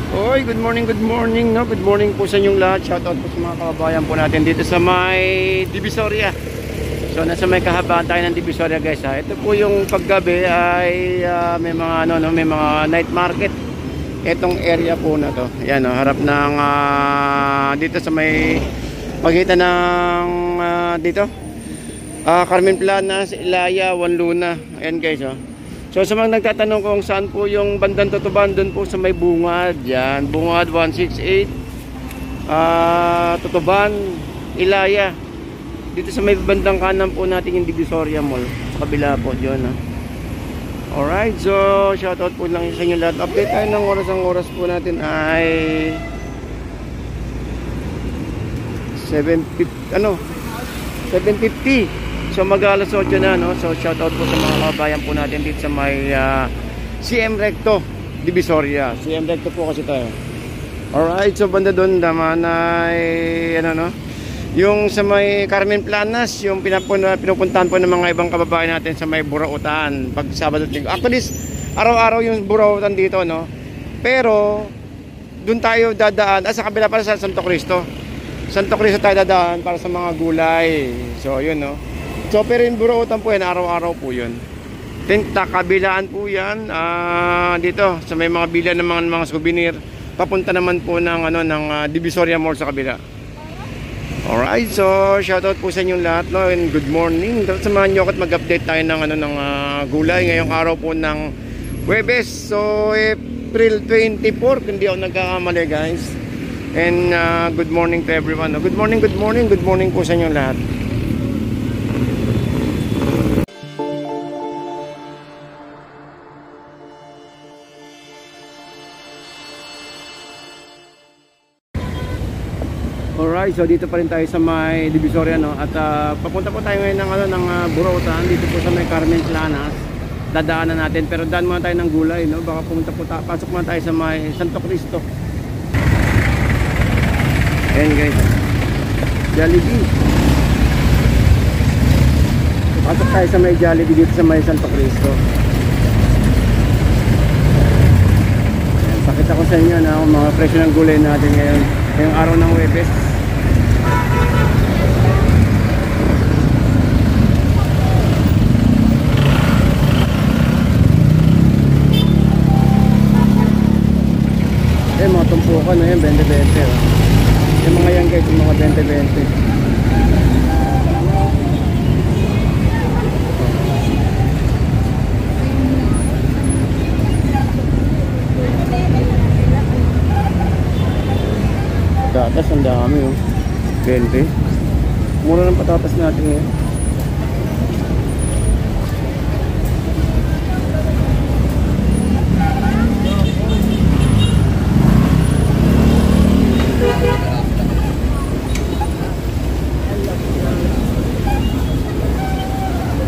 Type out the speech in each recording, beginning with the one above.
Oy, good morning, no? Good morning po sa inyong lahat. Shoutout po sa mga kababayan po natin dito sa may Divisoria. So, nasa may kahabaan tayo ng Divisoria, guys, ha. Ito po yung paggabi ay may mga may mga night market. Itong area po na to. Ayan, no, harap ng dito sa may pagitan ng dito. Carmen Planas, Ilaya, Wanluna. Ayan, guys, oh. So sa mga nagtatanong kung saan po yung bandang Tutuban, doon po sa may Bungad. Yan, Bungad 168, Tutuban, Ilaya. Dito sa may bandang kanan po natin yung Divisoria Mall. Sa kabila po yun, ha. Alright, so shoutout po lang sa inyo lahat. Update tayo ng oras. Ang oras po natin ay 7:50. So mag-alas 8 na, no? So shoutout po sa mga kababayan po natin dito sa may CM Recto Divisoria. CM Recto po kasi tayo. Alright, so banda doon naman ay yung sa may Carmen Planas, yung pinupuntahan po ng mga ibang kababayan natin sa may Burautan pag Sabado at Linggo. Actually, araw-araw yung Burautan dito, no? Pero doon tayo dadaan sa kabila para sa Santo Cristo. Santo Cristo tayo dadaan para sa mga gulay. So yun, no? So pero yung Burautan po yan, araw-araw po yun. Kabilaan po yan dito sa may mga bilan ng mga souvenir. Papunta naman po ng Divisoria Mall sa kabila. Alright, so shoutout po sa inyong lahat, no? And good morning. Samahan nyo ako at mag-update tayo ng gulay ngayong araw po ng Huwebes. So April 24, hindi ako nagkakamali, guys. And good morning to everyone. Good morning po sa inyong lahat. Alright, so dito pa rin tayo sa may Divisoria, no? At papunta po tayo ngayon ng Burautan dito po sa may Carmen Planas. Dadaanan natin, pero daan muna tayo ng gulay, no? Baka pumunta po pasok muna tayo sa may Santo Cristo. Ayan, guys, Jollibee. Pasok tayo sa may Jollibee dito sa may Santo Cristo. Ayan, pakita ko sa inyo na mga presyo ng gulay natin ngayon, ngayong araw ng Huwebes. Mga tumpukan na yan, 20-20, oh. Yung mga yan, guys, yung mga 20-20. Patatas, ang dami, oh. 20. Mura ng patatas natin ngayon.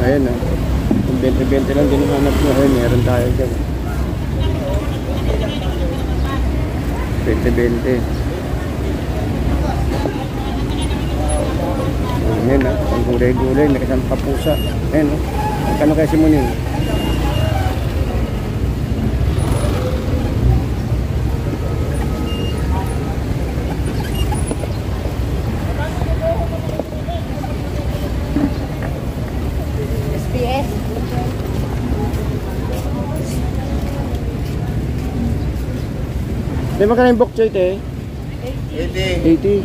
Ayan, ah. Kung 20-20 lang din hanap nyo, ayun, meron tayo dyan. 20-20. Ayan, ah. Ang gulay-gulay, may kasang papusa. Ayan, ah. Magkano kaya simunin? May magkano yung bok choy, te? 80. 80.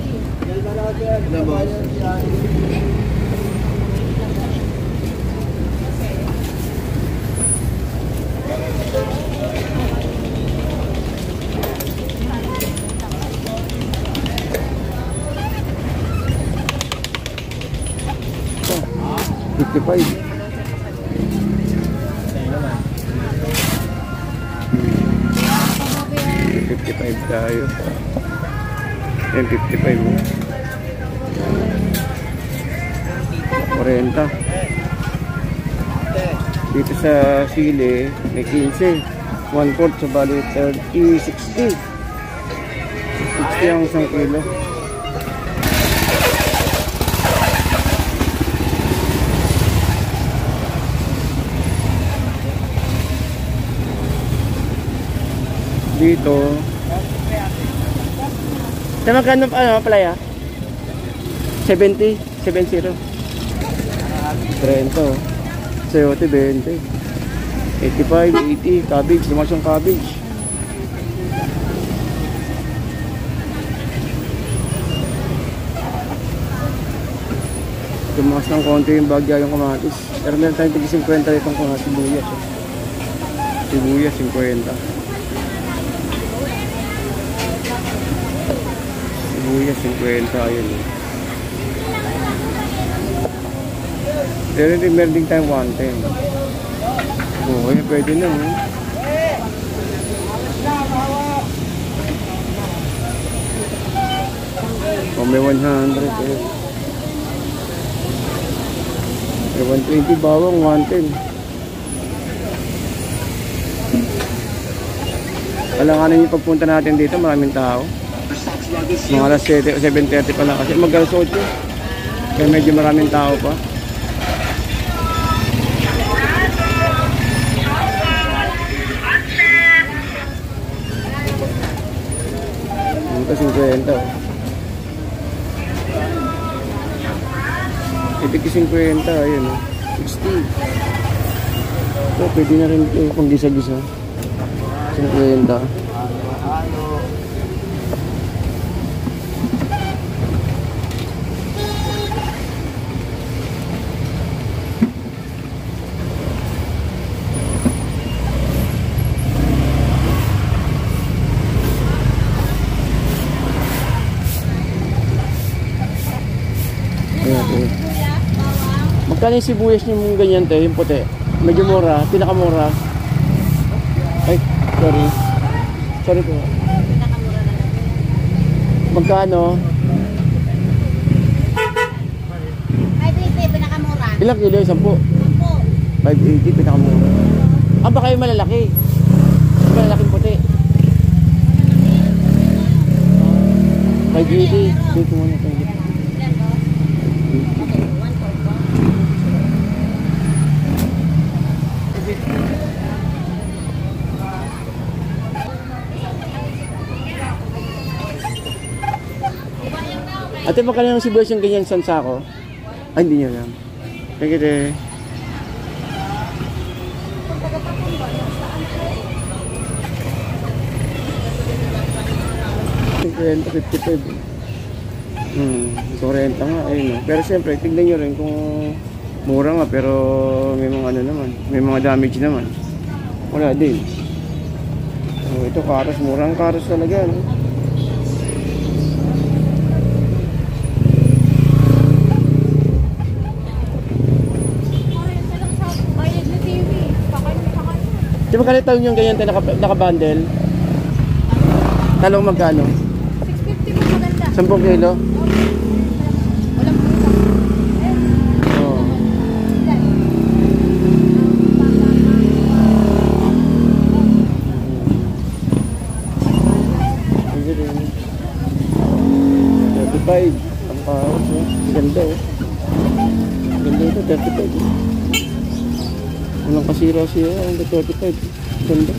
Oh, 55. 55 tayo. Yan, 55 mo. 40. Dito sa sili may 15. 1/4, so bali 30, 60. 60 ang isang kilo. Dito Sa magkano ano, playa? 70? 70? 30. Sayote, 20. 85, 80. Cabbage, lumas yung cabbage. Tumakas ng konti yung bagya yung kamatis. Pero meron tayong tig 50 itong kamatis. Sibuyas. Sibuyas, 50. Sibuyas, 50. Ayun. Pero meron din tayong 110. Oo, yun pwede na. May 100. May 120 bawang, 110. Alanganin yung pagpunta natin dito, maraming tao. Mga alas 7 o 7:30 pa lang kasi mag-alas 8. Kaya medyo maraming tao pa. Ito 50. Ito 50, ayun, 60. Ito, pwede na rin ito kung gisa-gisa. 50. Magkano yung sibuyas niyo mong ganyan te, yung puti? Medyo mura, pinakamura. Ay, sorry. Sorry po. Pinakamura na lang. Magkano? 580, pinakamura. Ilang kilo? 10? 10. 580, pinakamura. Ah, baka yung malalaki. Malalaking puti. 580. Dito muna ito. Ilan ko? Okay, 1 po. Ate, magkano yung sibuyas yung ganyan isang sako? Ay, hindi niya alam. Thank you, te. $50, 55. 40 nga, ayun. Pero siyempre, tignan nyo rin kung mura nga, pero may mga ano naman, may mga damage naman. Wala din. So, ito karos, murang karos talaga, no? Di ba kalitaw yung ganyan tayo naka-bundle? Talong magkano? 650 mo maganda. 10 kilo? Walang pusa. Oo. Sige rin. 35. Ang kaos, oh. Ganda, oh. Ganda ito, 35. Walang kasira siya, ang 35. Ganda.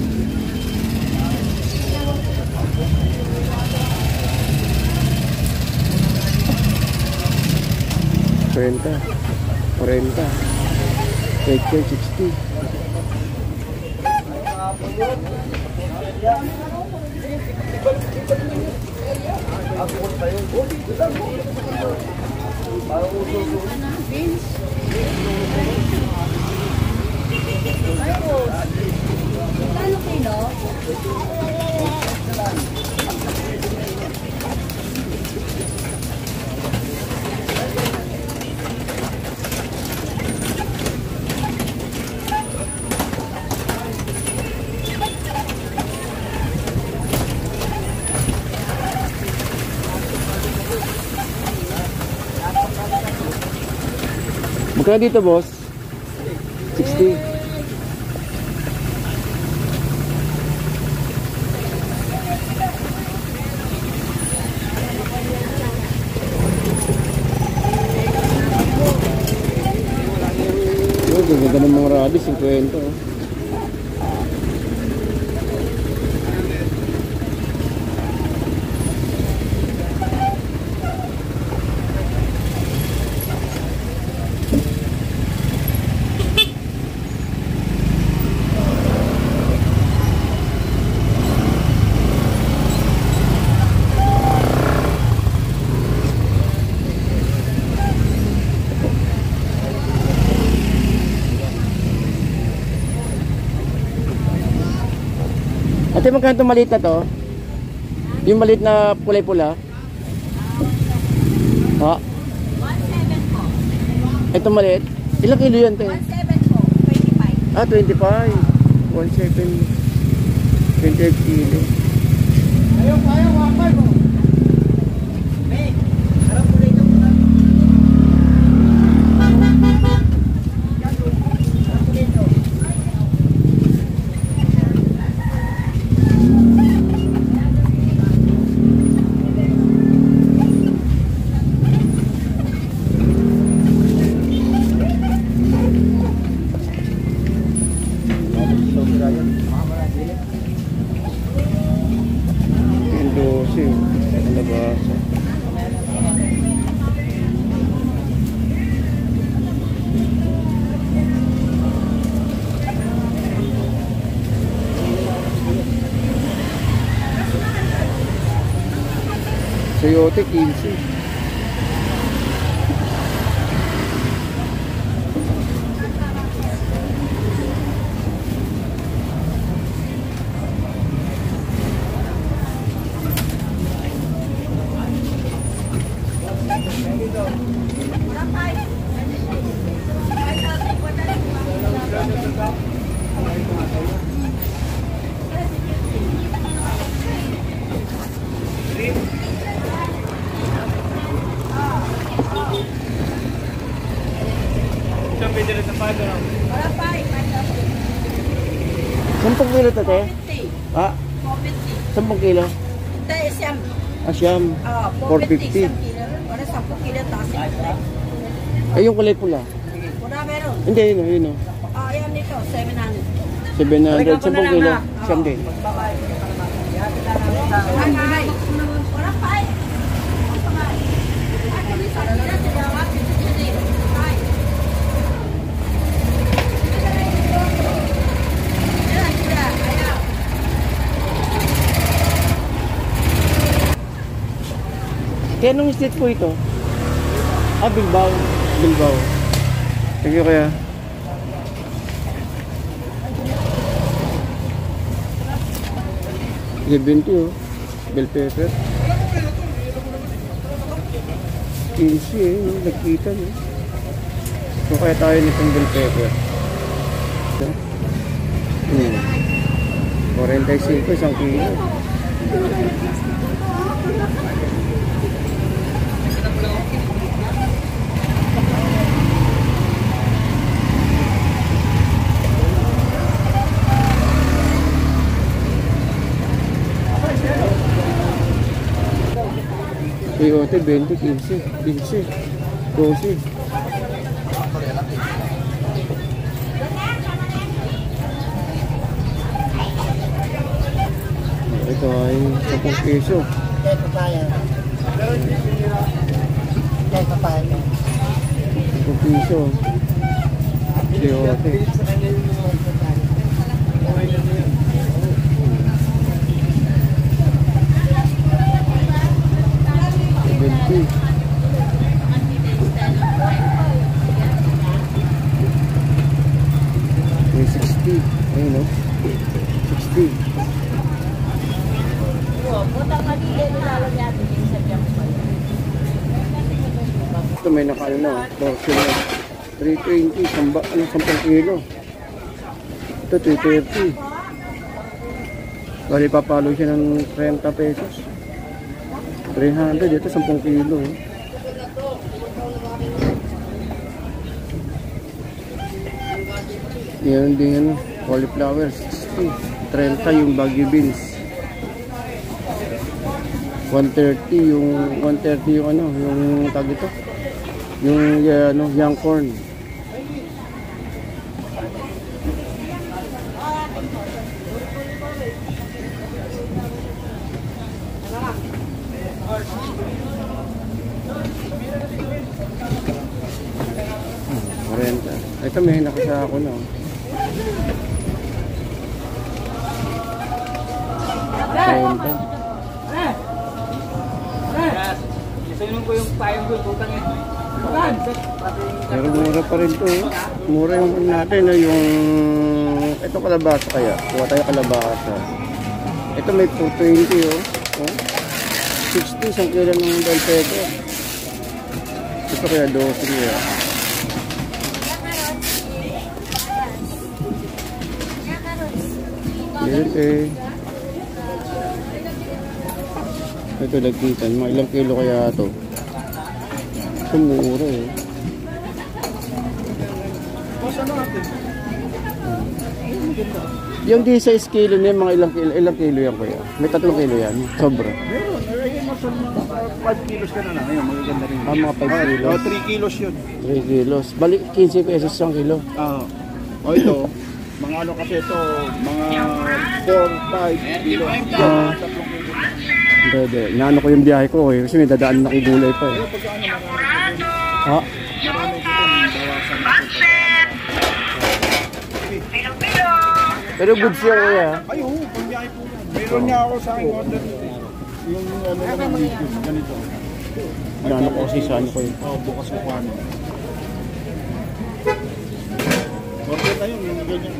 $40, $40, $60. Kano kilo? Magkano dito, boss? 60. Ganda ng mga radis, 50. Oh. magkano itong maliit na to? Yung maliit na pulay-pula? Ha? 1.7 po. Itong maliit? Ilang kilo yan, te? 1.7 po. 25. Ah, 25. 1.7. 28 kilo. Ayaw, wakay mo. May, harap mo rito muna. Harap mo rito. Sayote 15. Wala pa eh. 10 kilo to, te? 450. Ah, 450. 10 kilo? Ito is siyam. Asyam. 450. 450. Wala 10 kilo taas. Ay, yung kulay pula. Wala meron. Hindi, yun o. Ayan nito, 700. 700, 10 kilo. Siyam din. Ay, wala pa eh. Kaya anong street po ito? Ah, Bilbao. Bilbao. Sige kaya. $70 oh. Bell pepper. 15 eh. Nagkita no. So kaya tayo nitong bell pepper. 45, isang kilo. Sayote 20, 15, 15, 12. Ito ay 10 piso. Kaya papaya. Kaya papaya. 10 piso. Sayote. May 60. Ayun no? 60. Ito may nakaano na. Portion na. 320. Samba, 10 kilo. Ito 330. Bali papalo siya ng 30 pesos. 300. Ito 10 kilo. Yan din ano, cauliflower 60, 30 yung baggy beans. 130 yung ano, yung tag ito. Yung ano, young corn. Renta. Ito may nakasako na. Renta. Isunod ko yung payong ko, tutang yan. Pero mura pa rin to. Mura yung natin na yung ito kalabasa kaya. Kuha tayo kalabasa. Ito may 420 oh. Oh. 60 isang kilo ng bell pepper. Ito kaya 12 niya. Okay. Ito nagkitan. Mga ilang kilo kaya ito? Sumura eh. Yung di 6 kilo niya, mga ilang kilo yan kaya? May 3 kilo yan. Sobra. Meron. Mas 5 kilos ka na lang. Ngayon, magaganda rin. Mga 5 kilos. 3 kilos yun. 3 kilos. Balik 15 pesos isang kilo. O ito, mga ano kasi ito, mga 4, 5 kilos. 3 kilos. Hindi. Inaano ko yung biyahe ko eh. Kasi may dadaan na akong gulay pa eh. Ha? Pero good siya kaya. Ay, oo, pagbiyahe po. Meron niya ako sa aking order. Yung ano naman, ganito. Inaano ko kasi sa ano ko yun. Bukas ko ano. Order tayo, yung ganyan.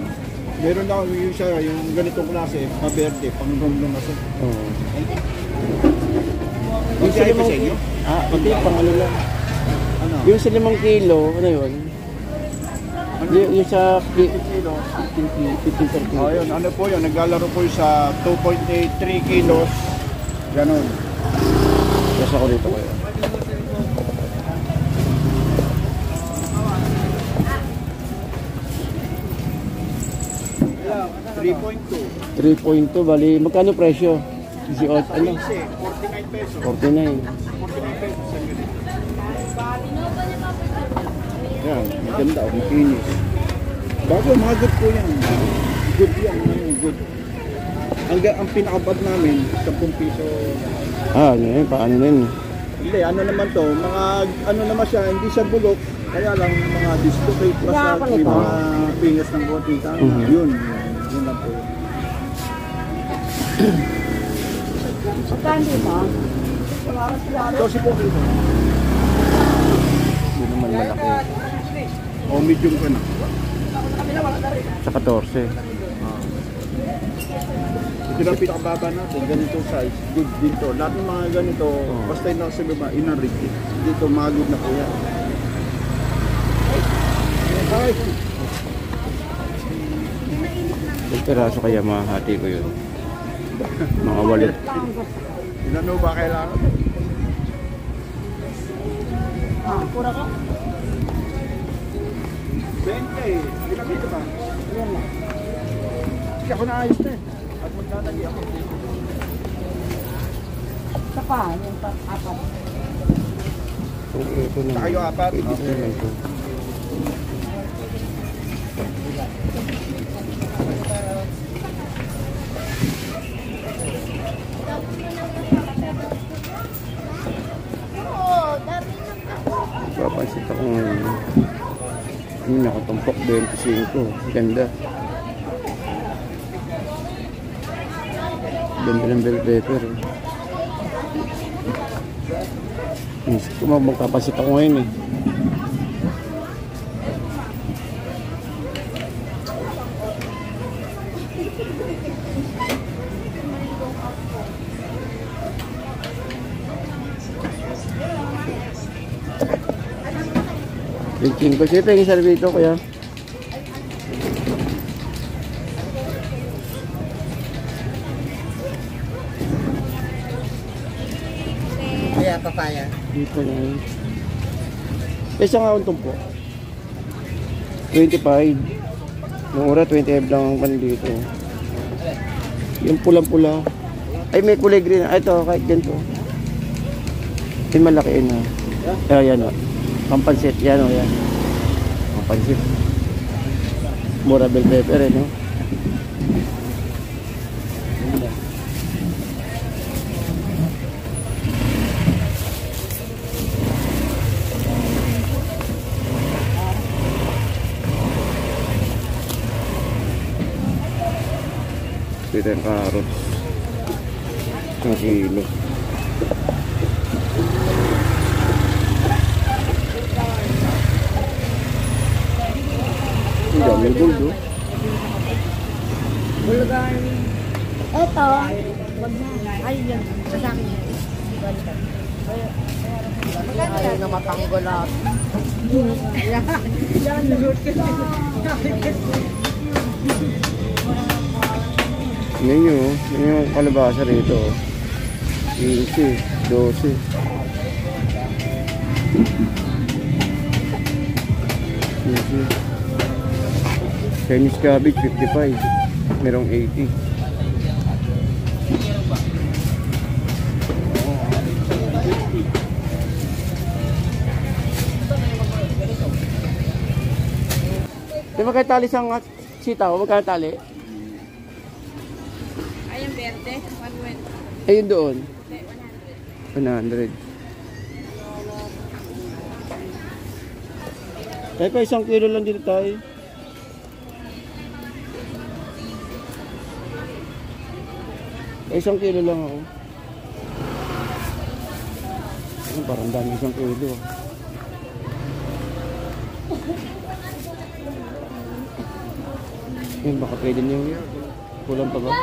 Meron na ako yung siya, yung ganitong klase, maberde, pang-rong kasi. Oo. Yung sa inyo? Hindi, pang ano lang. Ano? Yung sa 5 kilo, ano yun? Yung sa 15 kilo, 15 per kilo. Yun, ano po yun, naglalaro po yun sa 2.83 kilos. Ganon. Yes, ako dito kaya. Yeah, 3.2. 3.2, bali, magkano presyo? 18, ano? 49 pesos. 49. 49 pesos ang ganito. Yan, maganda, makinis. Bago, mga good po yan. Good yan, good. Ang pinakabad namin, 10 piso. Ano yun, paano na yun? Hindi, ano naman to, mga, ano naman siya, hindi siya bulok, kaya lang mga dislocate plus may mga pingas ng konting tama. Yun lang po. Magkano dito? Kasi po dito. Hindi naman malaki. O medium ka na. Sa 14. Ito lang pinakababa natin, ganito size, good dito. Lahat ng mga ganito, basta yung nasa baba, inarig. Dito, mga good na po yan. Ay! Yung peraso kaya mahati ko yun. Mga walit. Ilan ba kailangan? Pura ko? 20 eh. Ilang dito ba? Yan lang. Kasi ako naayos na eh. At maglalagi ako. Isa pa, yung apat. Ito na. Saka yung apat. Okay. Ito. Papansit ako ngayon. Yung nakatumpok 25. Ganda. Ganda ng bell pepper. Magpapansit ako ngayon eh. Thinking ko siya yung servito kuya. Kaya papaya. Dito na yun. Isang akong po. 25. Mura 25 lang ang pan dito. Yung pulang-pula. Ay may kulay green. Ay ito kahit ganito. Yung malaki yun. Yan o. Pampansit. Yan o yan. Pampansit. Mura bell pepper eh no. Dito yung carrots. Ang kilo. Ang dami buldo. Bulgar. Ito, Sa akin yun. Ayaw na matanggol lahat. Ngayon, yung kalabasa rito. 15, 12. Chinese cabbage 55. Merong 80. Di ba kayo tali sang sitaw? Magkano tali? Ayun, verde. 120. Ayun doon. 100. Tayo pa 1 kilo lang dito tayo. Ay, 1 kilo lang ako. Ay, parang dami 1 kilo. Ayun, baka pwede niyo yun. Kulang pa ba?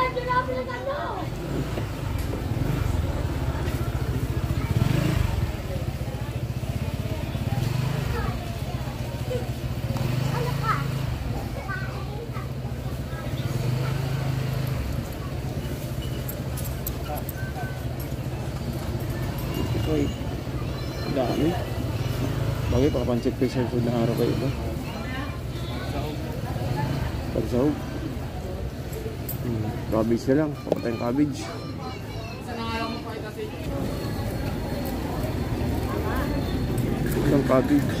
Ay, dami. Bagay, pakapansit ko sa food na araw kayo ba? Pagsahog. Cabbage na lang. Pakatayang cabbage. Isang cabbage.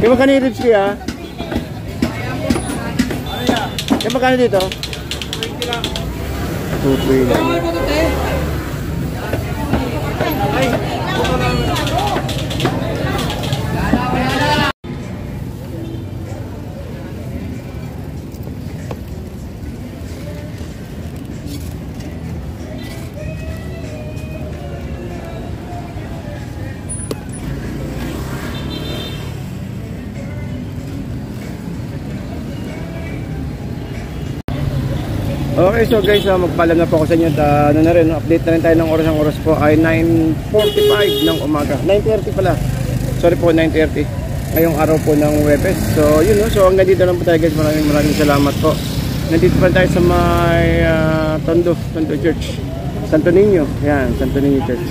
Kaya magkano yung ribs kuya? Kaya magkano dito? 220. Okay, so guys, magpaalam na po ako sa inyo. Ano na rin, update na rin tayo ng oras. Ang oras po ay 9:45 ng umaga. 9:30 pala. Sorry po, 9:30. Ngayong araw po ng Webes. So, yun no. So, hanggang dito lang po tayo guys. Maraming salamat po. Nandito pa tayo sa may Tondo Church. Santo Niño. Yan, Santo Niño Church.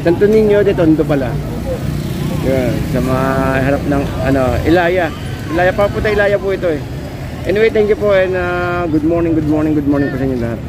Santo Niño de Tondo pala. Yan, sa may harap ng Ilaya. Ilaya pa po tayo, Ilaya po ito eh. Anyway, thank you po and good morning po sa inyo lahat.